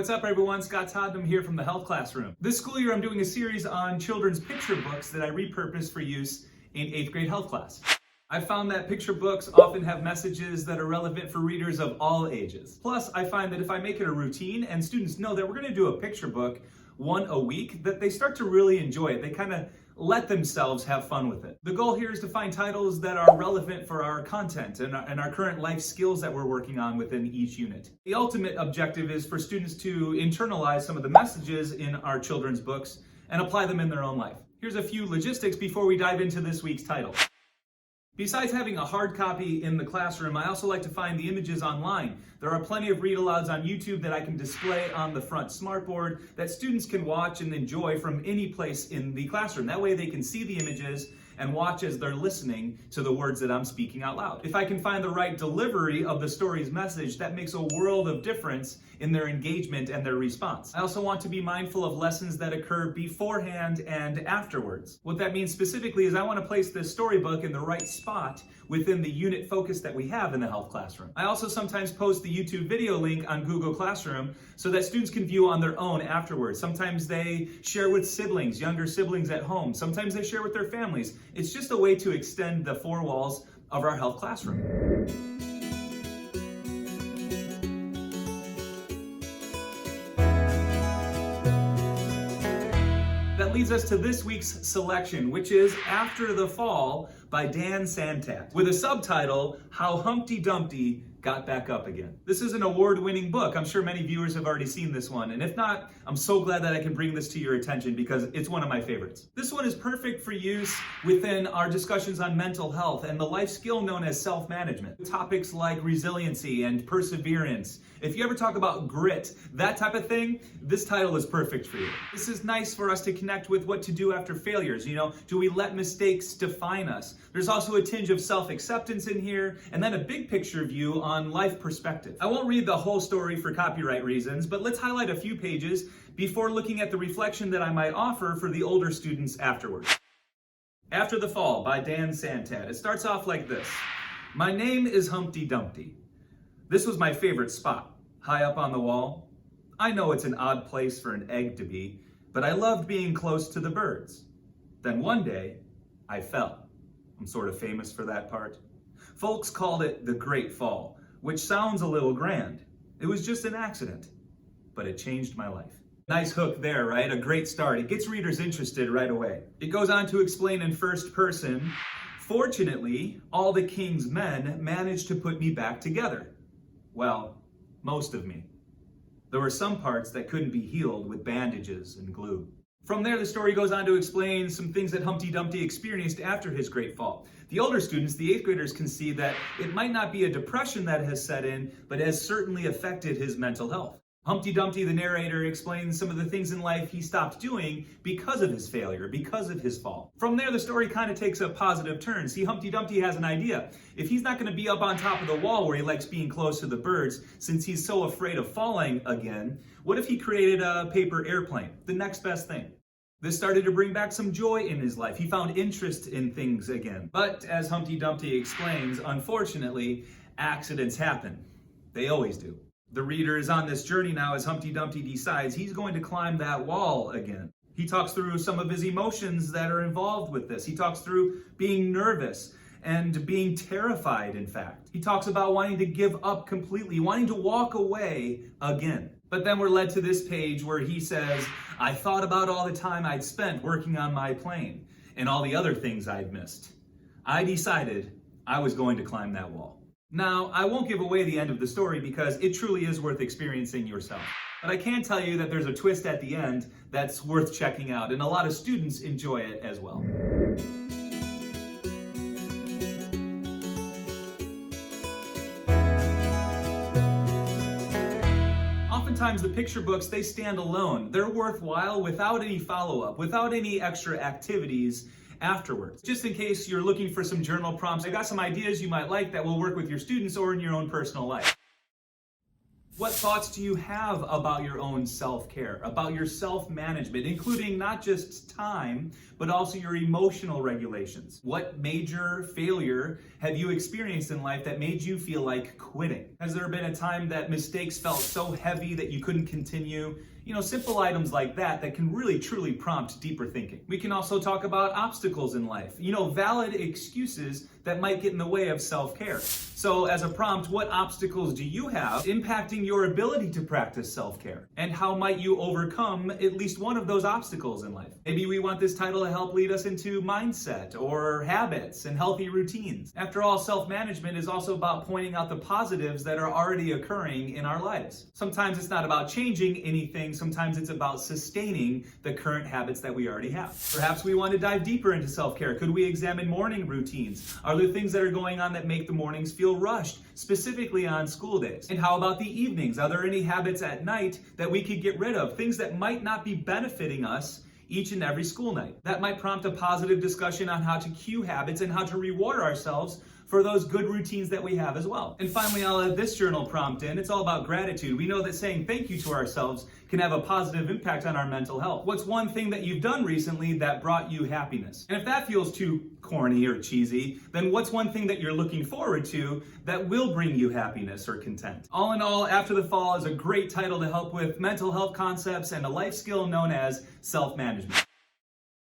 what's up everyone? Scott Todnam here from the Health Classroom. This school year I'm doing a series on children's picture books that I repurposed for use in 8th grade health class. I found that picture books often have messages that are relevant for readers of all ages. Plus, I find that if I make it a routine and students know that we're going to do a picture book one a week, that they start to really enjoy it. They kind of let themselves have fun with it. The goal here is to find titles that are relevant for our content and our current life skills that we're working on within each unit. The ultimate objective is for students to internalize some of the messages in our children's books and apply them in their own life. Here's a few logistics before we dive into this week's title. Besides having a hard copy in the classroom, I also like to find the images online. There are plenty of read-alouds on YouTube that I can display on the front smartboard that students can watch and enjoy from any place in the classroom. That way they can see the images and watch as they're listening to the words that I'm speaking out loud. If I can find the right delivery of the story's message, that makes a world of difference in their engagement and their response. I also want to be mindful of lessons that occur beforehand and afterwards. What that means specifically is I want to place this storybook in the right spot within the unit focus that we have in the health classroom. I also sometimes post the YouTube video link on Google Classroom so that students can view on their own afterwards. Sometimes they share with siblings, younger siblings at home. Sometimes they share with their families. It's just a way to extend the four walls of our health classroom. That leads us to this week's selection, which is After the Fall by Dan Santat, with a subtitle, How Humpty Dumpty Got Back Up Again. This is an award-winning book. I'm sure many viewers have already seen this one, and if not, I'm so glad that I can bring this to your attention because it's one of my favorites. This one is perfect for use within our discussions on mental health and the life skill known as self-management. Topics like resiliency and perseverance. If you ever talk about grit, that type of thing, this title is perfect for you. This is nice for us to connect with what to do after failures. You know, do we let mistakes define us? There's also a tinge of self-acceptance in here, and then a big picture view on life perspective. I won't read the whole story for copyright reasons, but let's highlight a few pages before looking at the reflection that I might offer for the older students afterwards. After the Fall by Dan Santat. It starts off like this. My name is Humpty Dumpty. This was my favorite spot, high up on the wall. I know it's an odd place for an egg to be, but I loved being close to the birds. Then one day, I fell. I'm sort of famous for that part. Folks called it the Great Fall, which sounds a little grand. It was just an accident, but it changed my life. Nice hook there, right? A great start. It gets readers interested right away. It goes on to explain in first person, fortunately, all the king's men managed to put me back together. Well, most of me. There were some parts that couldn't be healed with bandages and glue. From there, the story goes on to explain some things that Humpty Dumpty experienced after his great fall. The older students, the 8th graders, can see that it might not be a depression that has set in, but has certainly affected his mental health. Humpty Dumpty, the narrator, explains some of the things in life he stopped doing because of his failure, because of his fall. From there, the story kind of takes a positive turn. See, Humpty Dumpty has an idea. If he's not going to be up on top of the wall where he likes being close to the birds, since he's so afraid of falling again, what if he created a paper airplane? The next best thing. This started to bring back some joy in his life. He found interest in things again. But as Humpty Dumpty explains, unfortunately, accidents happen. They always do. The reader is on this journey now as Humpty Dumpty decides he's going to climb that wall again. He talks through some of his emotions that are involved with this. He talks through being nervous and being terrified, in fact. He talks about wanting to give up completely, wanting to walk away again. But then we're led to this page where he says, I thought about all the time I'd spent working on my plane and all the other things I'd missed. I decided I was going to climb that wall. Now, I won't give away the end of the story because it truly is worth experiencing yourself. But I can tell you that there's a twist at the end that's worth checking out, and a lot of students enjoy it as well. Oftentimes the picture books, they stand alone. They're worthwhile without any follow-up, without any extra activities afterwards. Just in case you're looking for some journal prompts, I got some ideas you might like that will work with your students or in your own personal life. What thoughts do you have about your own self-care, about your self-management, including not just time, but also your emotional regulations? What major failure have you experienced in life that made you feel like quitting? Has there been a time that mistakes felt so heavy that you couldn't continue? Simple items like that can really truly prompt deeper thinking. We can also talk about obstacles in life, valid excuses that might get in the way of self-care. So as a prompt, what obstacles do you have impacting your ability to practice self-care? And how might you overcome at least one of those obstacles in life? Maybe we want this title to help lead us into mindset or habits and healthy routines. After all, self-management is also about pointing out the positives that are already occurring in our lives. Sometimes it's not about changing anything, sometimes it's about sustaining the current habits that we already have. Perhaps we want to dive deeper into self-care. Could we examine morning routines? Are there things that are going on that make the mornings feel rushed, specifically on school days? And how about the evenings? Are there any habits at night that we could get rid of? Things that might not be benefiting us each and every school night. That might prompt a positive discussion on how to cue habits and how to reward ourselves for those good routines that we have as well. And finally, I'll add this journal prompt in. It's all about gratitude. We know that saying thank you to ourselves can have a positive impact on our mental health. What's one thing that you've done recently that brought you happiness? And if that feels too corny or cheesy, then what's one thing that you're looking forward to that will bring you happiness or content? All in all, After the Fall is a great title to help with mental health concepts and a life skill known as self-management.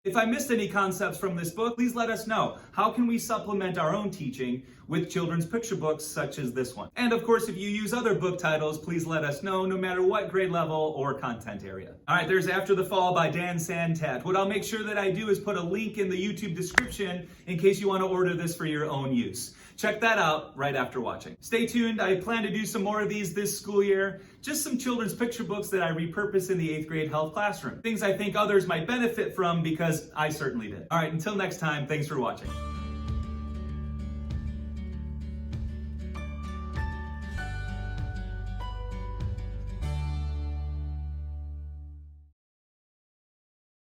If I missed any concepts from this book, please let us know. How can we supplement our own teaching with children's picture books such as this one? And of course, if you use other book titles, please let us know, no matter what grade level or content area. All right, there's After the Fall by Dan Santat. What I'll make sure that I do is put a link in the YouTube description in case you want to order this for your own use. Check that out right after watching. Stay tuned. I plan to do some more of these this school year. Just some children's picture books that I repurpose in the 8th grade health classroom. Things I think others might benefit from because I certainly did. All right, until next time, thanks for watching.